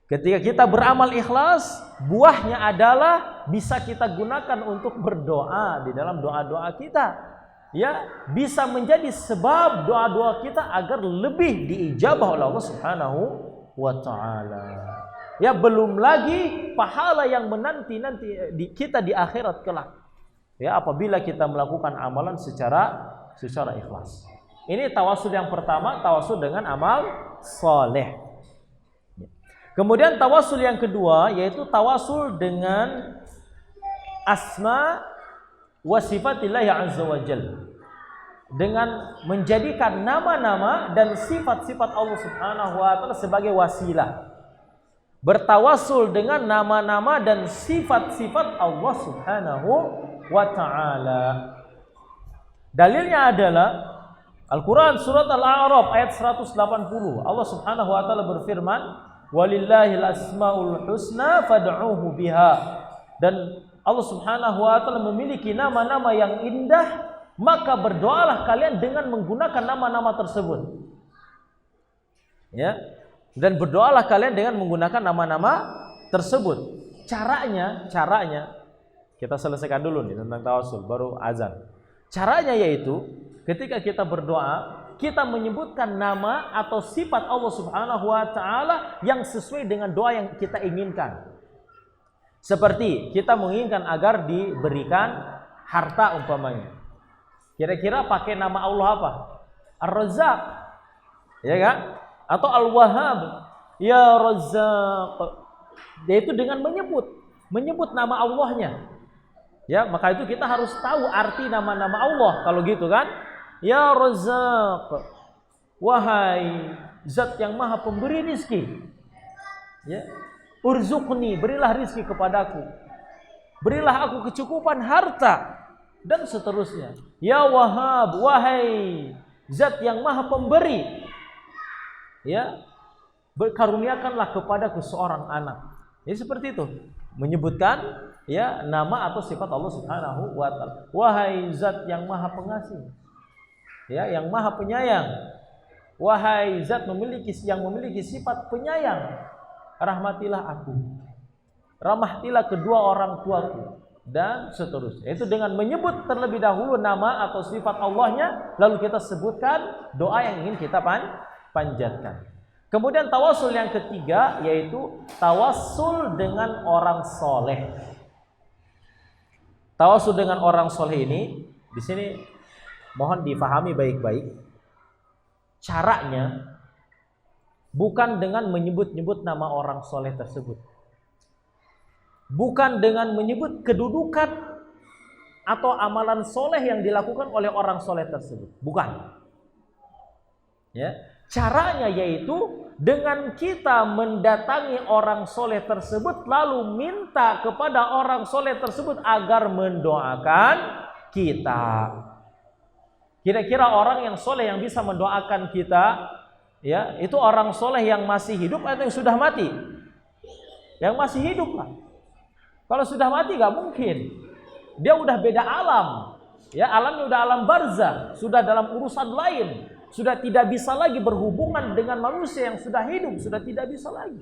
Ketika kita beramal ikhlas, buahnya adalah bisa kita gunakan untuk berdoa di dalam doa-doa kita. Ya, bisa menjadi sebab doa-doa kita agar lebih diijabah oleh Allah Subhanahu wa taala. Ya, belum lagi pahala yang menanti kita di akhirat kelak. Ya, apabila kita melakukan amalan secara ikhlas. Ini tawassul yang pertama, tawassul dengan amal soleh. Kemudian tawassul yang kedua yaitu tawassul dengan asma wa sifatillah azza wa jalla. dengan menjadikan nama-nama dan sifat-sifat Allah Subhanahu wa taala sebagai wasilah. Bertawassul dengan nama-nama dan sifat-sifat Allah Subhanahu wa taala. Dalilnya adalah Al-Quran surat Al-A'raf ayat 180. Allah Subhanahu wa taala berfirman, "Walillahil asmaul husna fad'uuhu biha." Dan Allah Subhanahu wa taala memiliki nama-nama yang indah, maka berdoalah kalian dengan menggunakan nama-nama tersebut. Ya. Dan berdoalah kalian dengan menggunakan nama-nama tersebut. Caranya kita selesaikan dulu nih tentang tawassul, baru azan. Caranya yaitu ketika kita berdoa, kita menyebutkan nama atau sifat Allah Subhanahu wa taala yang sesuai dengan doa yang kita inginkan. Seperti kita menginginkan agar diberikan harta umpamanya. Kira-kira pakai nama Allah apa? Ar-Razzaq. Ya kan? Atau Al-Wahhab. Ya Razzaq. Yaitu dengan menyebut nama Allahnya. Ya, maka itu kita harus tahu arti nama-nama Allah kalau gitu kan? Ya Razzaq. Wahai Zat yang Maha Pemberi rizki. Ya. Urzuqni, berilah rizki kepadaku. Berilah aku kecukupan harta. Dan seterusnya. Ya Wahhab, wahai Zat yang Maha Pemberi, ya, berkaruniakanlah kepadaku seorang anak. Ya seperti itu. Menyebutkan ya nama atau sifat Allah Subhanahu wa taala. Wahai Zat yang Maha Pengasih, ya, yang Maha Penyayang. Wahai Zat yang memiliki sifat penyayang, rahmatilah aku. Rahmatilah kedua orang tuaku. Dan seterusnya. Itu dengan menyebut terlebih dahulu nama atau sifat Allahnya, lalu kita sebutkan doa yang ingin kita panjatkan. Kemudian tawassul yang ketiga yaitu tawassul dengan orang soleh. Tawassul dengan orang soleh ini di sini mohon difahami baik-baik. Caranya bukan dengan menyebut-nyebut nama orang soleh tersebut. Bukan dengan menyebut kedudukan atau amalan soleh yang dilakukan oleh orang soleh tersebut. Bukan. Ya. Caranya yaitu dengan kita mendatangi orang soleh tersebut, lalu minta kepada orang soleh tersebut agar mendoakan kita. Kira-kira orang yang soleh yang bisa mendoakan kita, ya, itu orang soleh yang masih hidup atau yang sudah mati? Yang masih hidup lah. Kalau sudah mati gak mungkin. Dia udah beda alam. Ya, alamnya udah alam barzah, sudah dalam urusan lain, sudah tidak bisa lagi berhubungan dengan manusia yang sudah hidup, sudah tidak bisa lagi.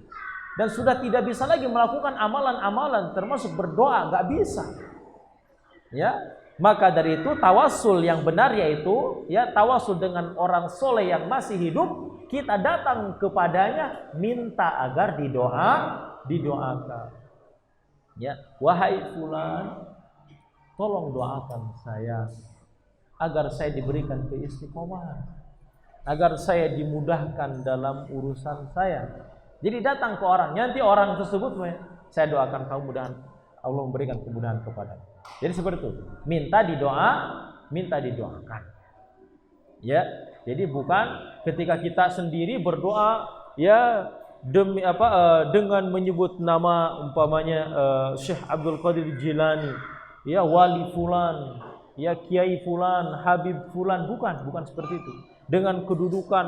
Dan sudah tidak bisa lagi melakukan amalan-amalan termasuk berdoa, gak bisa. Ya, maka dari itu tawassul yang benar yaitu ya tawassul dengan orang soleh yang masih hidup, kita datang kepadanya minta agar didoakan. Ya, wahai fulan, tolong doakan saya agar saya diberikan keistiqomahan, agar saya dimudahkan dalam urusan saya. Jadi datang ke orang, nanti orang tersebut saya doakan kamu mudahan Allah memberikan kemudahan kepada. Jadi seperti itu, minta didoakan. Ya, jadi bukan ketika kita sendiri berdoa ya demi dengan menyebut nama umpamanya Syekh Abdul Qadir Jilani, ya wali fulan, ya kiai fulan, habib fulan, bukan seperti itu. Dengan kedudukan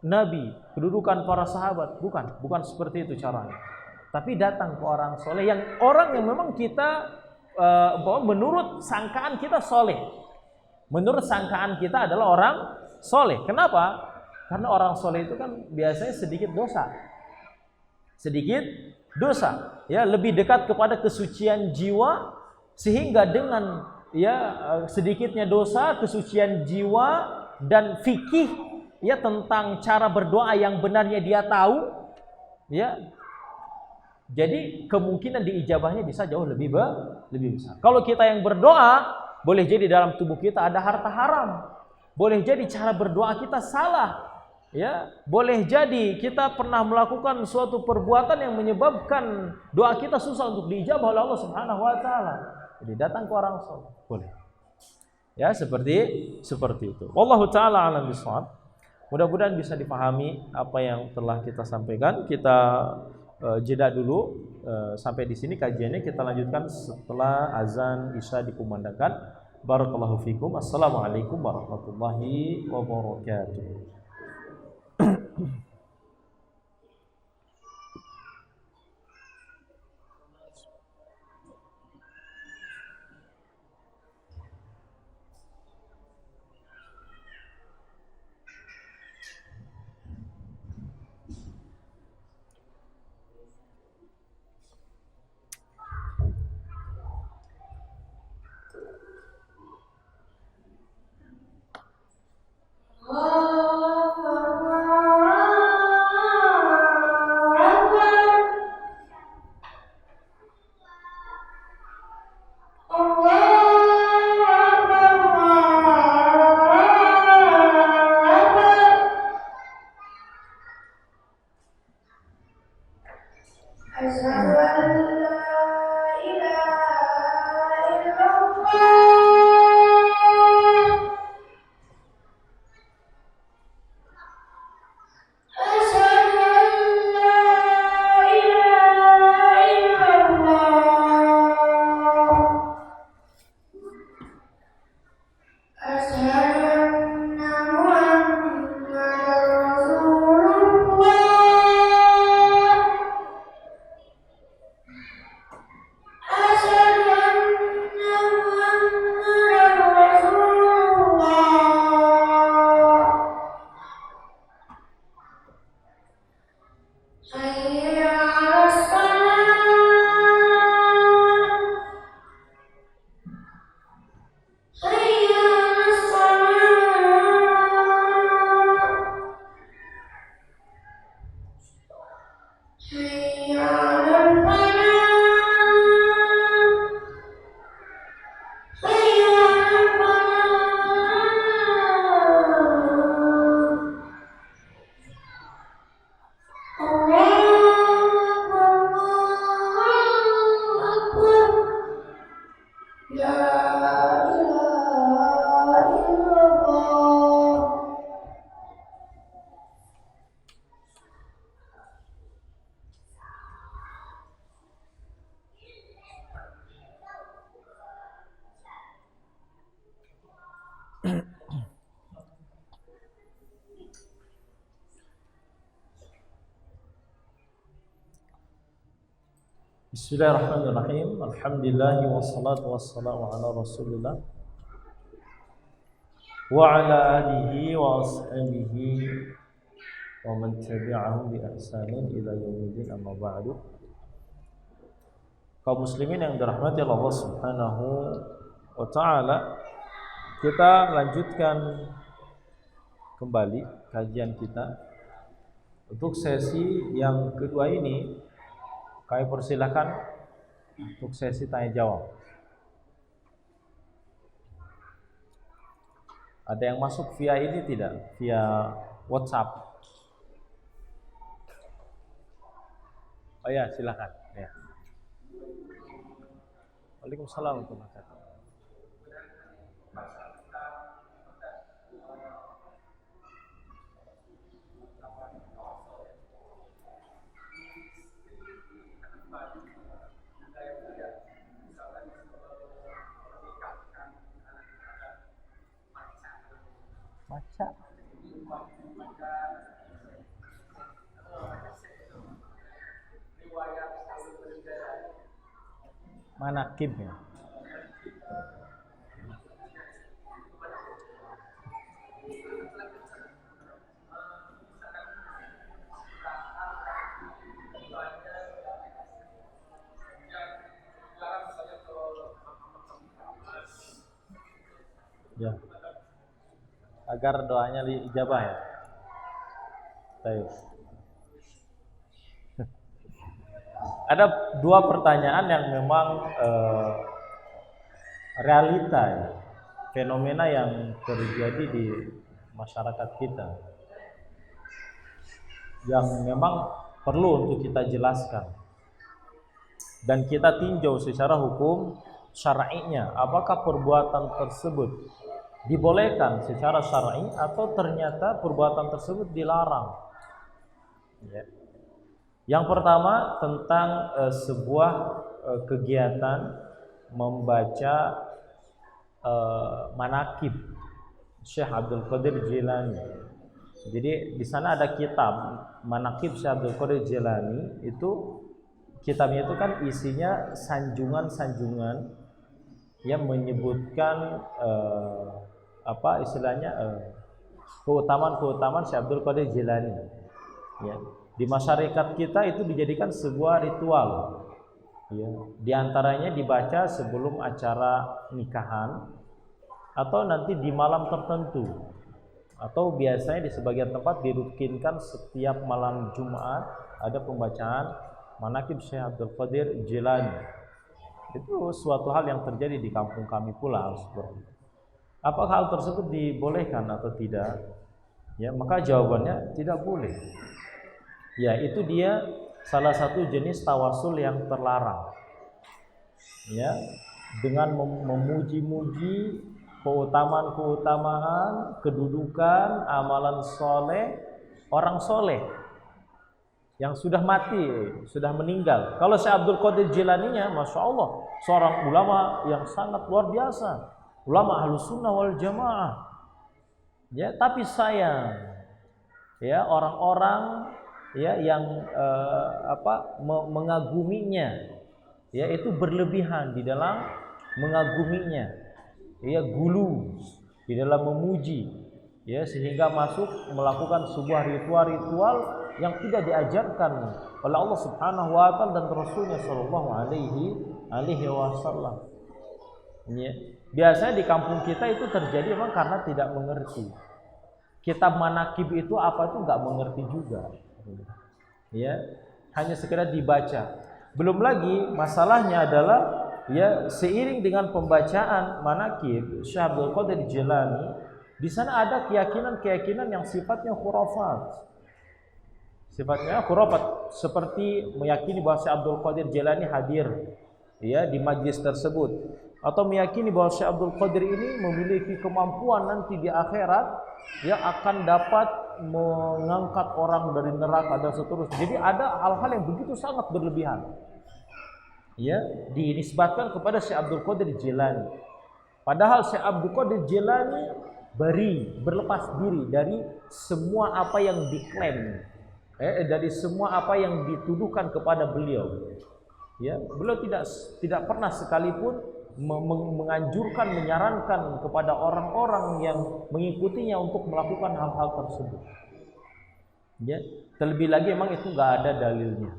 nabi, kedudukan para sahabat, bukan seperti itu caranya. Tapi datang ke orang soleh yang memang kita menurut sangkaan kita soleh. Menurut sangkaan kita adalah orang soleh. Kenapa? Karena orang soleh itu kan biasanya sedikit dosa, ya lebih dekat kepada kesucian jiwa, sehingga dengan ya sedikitnya dosa, kesucian jiwa dan fikih ya tentang cara berdoa yang benarnya dia tahu, ya jadi kemungkinan diijabahnya bisa jauh lebih besar. Kalau kita yang berdoa, boleh jadi dalam tubuh kita ada harta haram, boleh jadi cara berdoa kita salah. Ya, boleh jadi kita pernah melakukan suatu perbuatan yang menyebabkan doa kita susah untuk diijabah oleh Allah Subhanahu wa taala. Jadi datang ke orang soleh, boleh. Ya, seperti itu. Wallahu taala a'lam bishawab. Mudah-mudahan bisa dipahami apa yang telah kita sampaikan. Kita jeda dulu sampai di sini kajiannya, kita lanjutkan setelah azan Isya dikumandangkan. Barakallahu fikum. Assalamualaikum warahmatullahi wabarakatuh. Bismillahirrahmanirrahim. Alhamdulillah wassalatu wassalamu ala Rasulillah wa ala alihi wa ashabihi wa man tabi'ahum bi ihsanin ila yaumiddin, amma ba'du. Kaum muslimin yang dirahmati Allah Subhanahu wa taala, kita lanjutkan kembali kajian kita. Untuk sesi yang kedua ini kami persilakan untuk sesi tanya jawab. Ada yang masuk via ini tidak? Via WhatsApp? Oh ya, silakan. Ya. Waalaikumsalam warahmatullahi wabarakatuh. Maca. Manakibnya. Ya. Agar doanya diijabah ya. Baik. Ada dua pertanyaan yang memang realita ya, fenomena yang terjadi di masyarakat kita, yang memang perlu untuk kita jelaskan dan kita tinjau secara hukum syar'inya, apakah perbuatan tersebut dibolehkan secara syar'i atau ternyata perbuatan tersebut dilarang. Ya. Yang pertama tentang sebuah kegiatan membaca manaqib Syekh Abdul Qadir Jilani. Jadi di sana ada kitab Manaqib Syekh Abdul Qadir Jilani. Itu kitabnya itu kan isinya sanjungan-sanjungan yang menyebutkan keutamaan-keutamaan Syekh Abdul Qadir Jilani. Ya. Di masyarakat kita itu dijadikan sebuah ritual. Ya. Di antaranya dibaca sebelum acara nikahan atau nanti di malam tertentu, atau biasanya di sebagian tempat dirutinkan setiap malam Jumat ada pembacaan Manaqib Syekh Abdul Qadir Jilani. Itu suatu hal yang terjadi di kampung kami pula seperti itu. Apakah hal tersebut dibolehkan atau tidak? Ya, maka jawabannya tidak boleh. Ya, itu dia salah satu jenis tawasul yang terlarang. Ya, dengan memuji-muji keutamaan-keutamaan, kedudukan, amalan soleh orang soleh yang sudah mati, sudah meninggal. Kalau Syekh Abdul Qadir Jilaninya, masya Allah, seorang ulama yang sangat luar biasa, ulama Ahlus Sunnah wal Jamaah. Ya, tapi sayang, ya orang-orang ya yang mengaguminya, ya itu berlebihan di dalam mengaguminya, ya gulu di dalam memuji, ya sehingga masuk melakukan sebuah ritual-ritual yang tidak diajarkan oleh Allah Subhanahu wa taala dan Rasulnya sallallahu alaihi wasallam. Ya, biasanya di kampung kita itu terjadi memang karena tidak mengerti. Kitab manaqib itu apa itu enggak mengerti juga. Ya, hanya sekedar dibaca. Belum lagi masalahnya adalah ya seiring dengan pembacaan manaqib Syekh Abdul Qadir Jilani, di sana ada keyakinan-keyakinan yang sifatnya khurafat. Sifatnya khurafat, seperti meyakini bahwa Syekh Abdul Qadir Jilani hadir ya di majlis tersebut, atau meyakini bahwa Syekh Abdul Qadir ini memiliki kemampuan nanti di akhirat ya akan dapat mengangkat orang dari neraka dan seterusnya. Jadi ada hal-hal yang begitu sangat berlebihan ya dinisbatkan kepada Syekh Abdul Qadir Jilani. Padahal Syekh Abdul Qadir Jilani berlepas diri dari semua apa yang diklaim, dari semua apa yang dituduhkan kepada beliau. Ya, beliau tidak pernah sekalipun menganjurkan, menyarankan kepada orang-orang yang mengikutinya untuk melakukan hal-hal tersebut. Ya, terlebih lagi memang itu nggak ada dalilnya.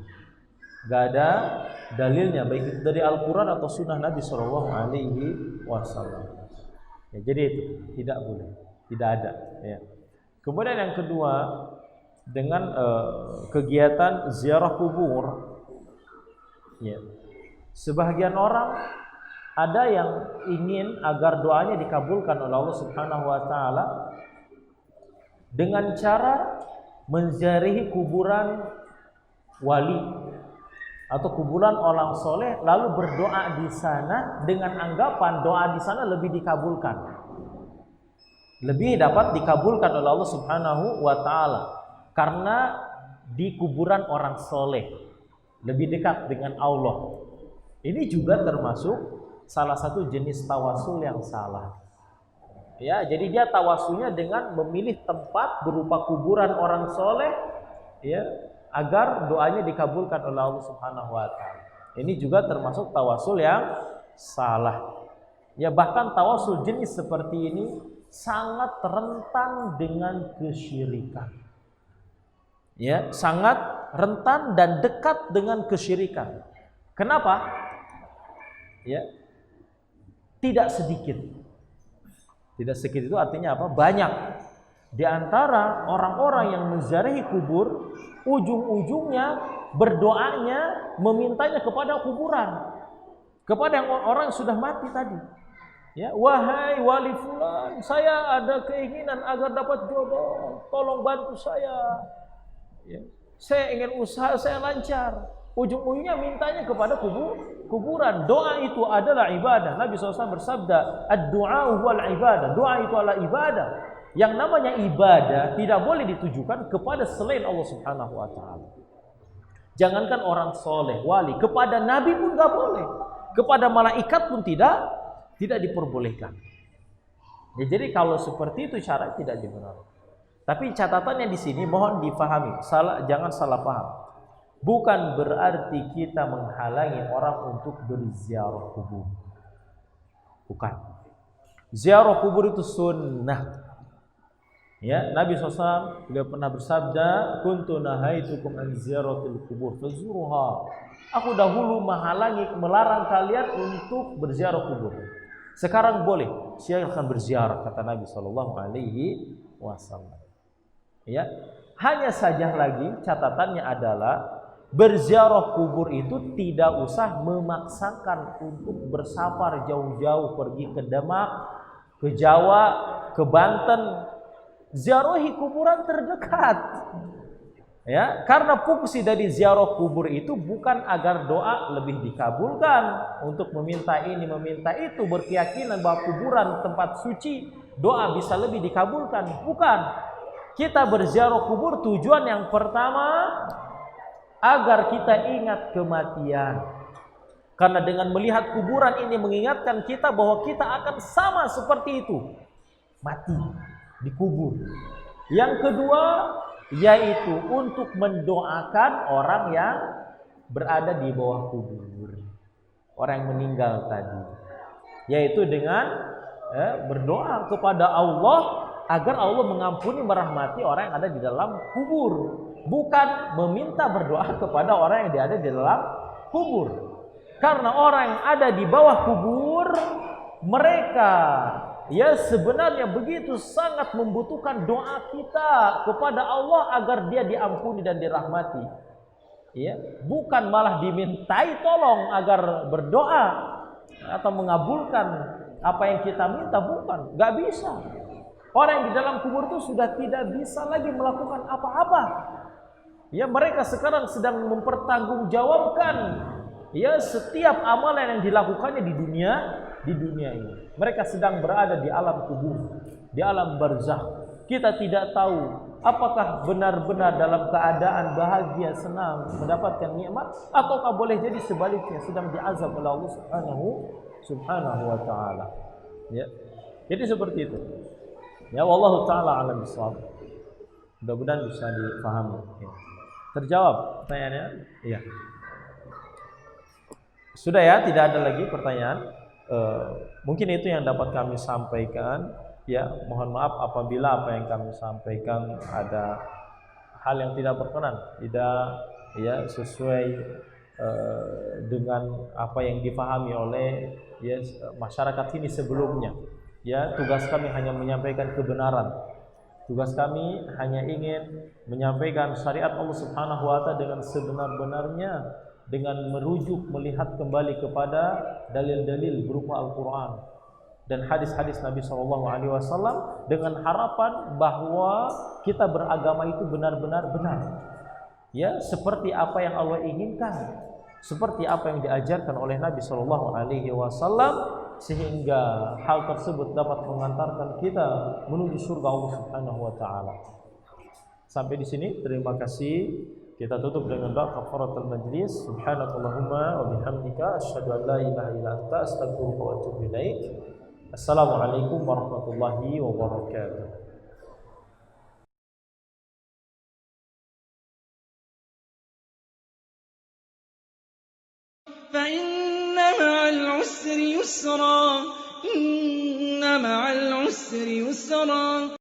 Nggak ada dalilnya baik itu dari Al-Quran atau Sunnah Nabi Shallallahu Alaihi Wasallam. Ya, jadi itu tidak boleh, tidak ada. Ya. Kemudian yang kedua dengan kegiatan ziarah kubur. Ya. Sebagian orang ada yang ingin agar doanya dikabulkan oleh Allah Subhanahu wa taala dengan cara menziarahi kuburan wali atau kuburan orang soleh, lalu berdoa di sana dengan anggapan doa di sana lebih dikabulkan, lebih dapat dikabulkan oleh Allah Subhanahu wa taala karena di kuburan orang soleh lebih dekat dengan Allah. Ini juga termasuk salah satu jenis tawasul yang salah. Ya, jadi dia tawasulnya dengan memilih tempat berupa kuburan orang soleh, ya, agar doanya dikabulkan oleh Allah Subhanahu wa taala. Ini juga termasuk tawasul yang salah. Ya, bahkan tawasul jenis seperti ini sangat rentan dengan kesyirikan. Ya, sangat rentan dan dekat dengan kesyirikan. Kenapa? Ya, tidak sedikit. Tidak sedikit itu artinya apa? Banyak. Di antara orang-orang yang menziarahi kubur, ujung-ujungnya berdoanya memintanya kepada kuburan, kepada orang yang sudah mati tadi. Ya, wahai wali fulan, saya ada keinginan agar dapat jodoh, tolong bantu saya. Ya, saya ingin usaha saya lancar. ujung-ujungnya mintanya kepada kuburan. Doa itu adalah ibadah. Nabi SAW bersabda, ad-du'a huwal ibadah. Doa itu adalah ibadah. Yang namanya ibadah tidak boleh ditujukan kepada selain Allah Subhanahu wa taala. Jangankan orang soleh, wali, kepada nabi pun enggak boleh. Kepada malaikat pun tidak diperbolehkan. Ya, jadi kalau seperti itu syarat tidak dibenarkan. Tapi catatannya di sini mohon difahami, jangan salah paham. Bukan berarti kita menghalangi orang untuk berziarah kubur. Bukan. Ziarah kubur itu sunnah. Ya, Nabi SAW beliau pernah bersabda, "Kuntu nahaitukum an ziyaratil kubur fazuruha." Aku dahulu melarang kalian untuk berziarah kubur. Sekarang boleh, silakan berziarah, kata Nabi SAW. Ya, hanya saja lagi catatannya adalah berziarah kubur itu tidak usah memaksakan untuk bersafar jauh-jauh pergi ke Demak, ke Jawa, ke Banten. Ziarahi kuburan terdekat. Ya, karena fungsi dari ziarah kubur itu bukan agar doa lebih dikabulkan, untuk meminta ini, meminta itu, berkeyakinan bahwa kuburan tempat suci, doa bisa lebih dikabulkan. Bukan. Kita berziarah kubur tujuan yang pertama agar kita ingat kematian. Karena dengan melihat kuburan ini mengingatkan kita bahwa kita akan sama seperti itu, mati, dikubur. Yang kedua yaitu untuk mendoakan orang yang berada di bawah kubur, orang yang meninggal tadi, yaitu dengan berdoa kepada Allah agar Allah mengampuni, merahmati orang yang ada di dalam kubur, bukan meminta berdoa kepada orang yang ada di dalam kubur. Karena orang yang ada di bawah kubur, mereka sebenarnya begitu sangat membutuhkan doa kita kepada Allah agar dia diampuni dan dirahmati. Ya, bukan malah dimintai tolong agar berdoa atau mengabulkan apa yang kita minta, bukan. Gak bisa. Orang yang di dalam kubur itu sudah tidak bisa lagi melakukan apa-apa. Ya, mereka sekarang sedang mempertanggungjawabkan setiap amalan yang dilakukannya di dunia ini. Mereka sedang berada di alam kubur, di alam barzakh. Kita tidak tahu apakah benar-benar dalam keadaan bahagia, senang, mendapatkan nikmat, ataukah boleh jadi sebaliknya sedang diazab oleh Allah Subhanahu wa taala. Ya. Jadi seperti itu. Ya, wallahu taala alam bissawab. Mudah-mudahan bisa dipahami. Ya. Terjawab pertanyaannya? Iya. Sudah ya, tidak ada lagi pertanyaan. Mungkin itu yang dapat kami sampaikan. Ya, mohon maaf apabila apa yang kami sampaikan ada hal yang tidak berkenan, tidak sesuai dengan apa yang difahami oleh masyarakat ini sebelumnya. Ya, tugas kami hanya menyampaikan kebenaran. Tugas kami hanya ingin menyampaikan syariat Allah Subhanahu wa taala dengan sebenar-benarnya, dengan merujuk, melihat kembali kepada dalil-dalil berupa Al-Quran dan hadis-hadis Nabi SAW, dengan harapan bahwa kita beragama itu benar-benar benar. Ya, seperti apa yang Allah inginkan, seperti apa yang diajarkan oleh Nabi SAW, sehingga hal tersebut dapat mengantarkan kita menuju surga Allah Subhanahu wa taala. Sampai di sini, terima kasih. Kita tutup dengan doa kafaratul majlis. Subhanakallahumma wa bihamdika asyhadu an la ilaha illa anta astaghfiruka wa atubu ilaik. Assalamualaikum warahmatullahi wabarakatuh. فإن مع العسر يسرا إن مع العسر يسرا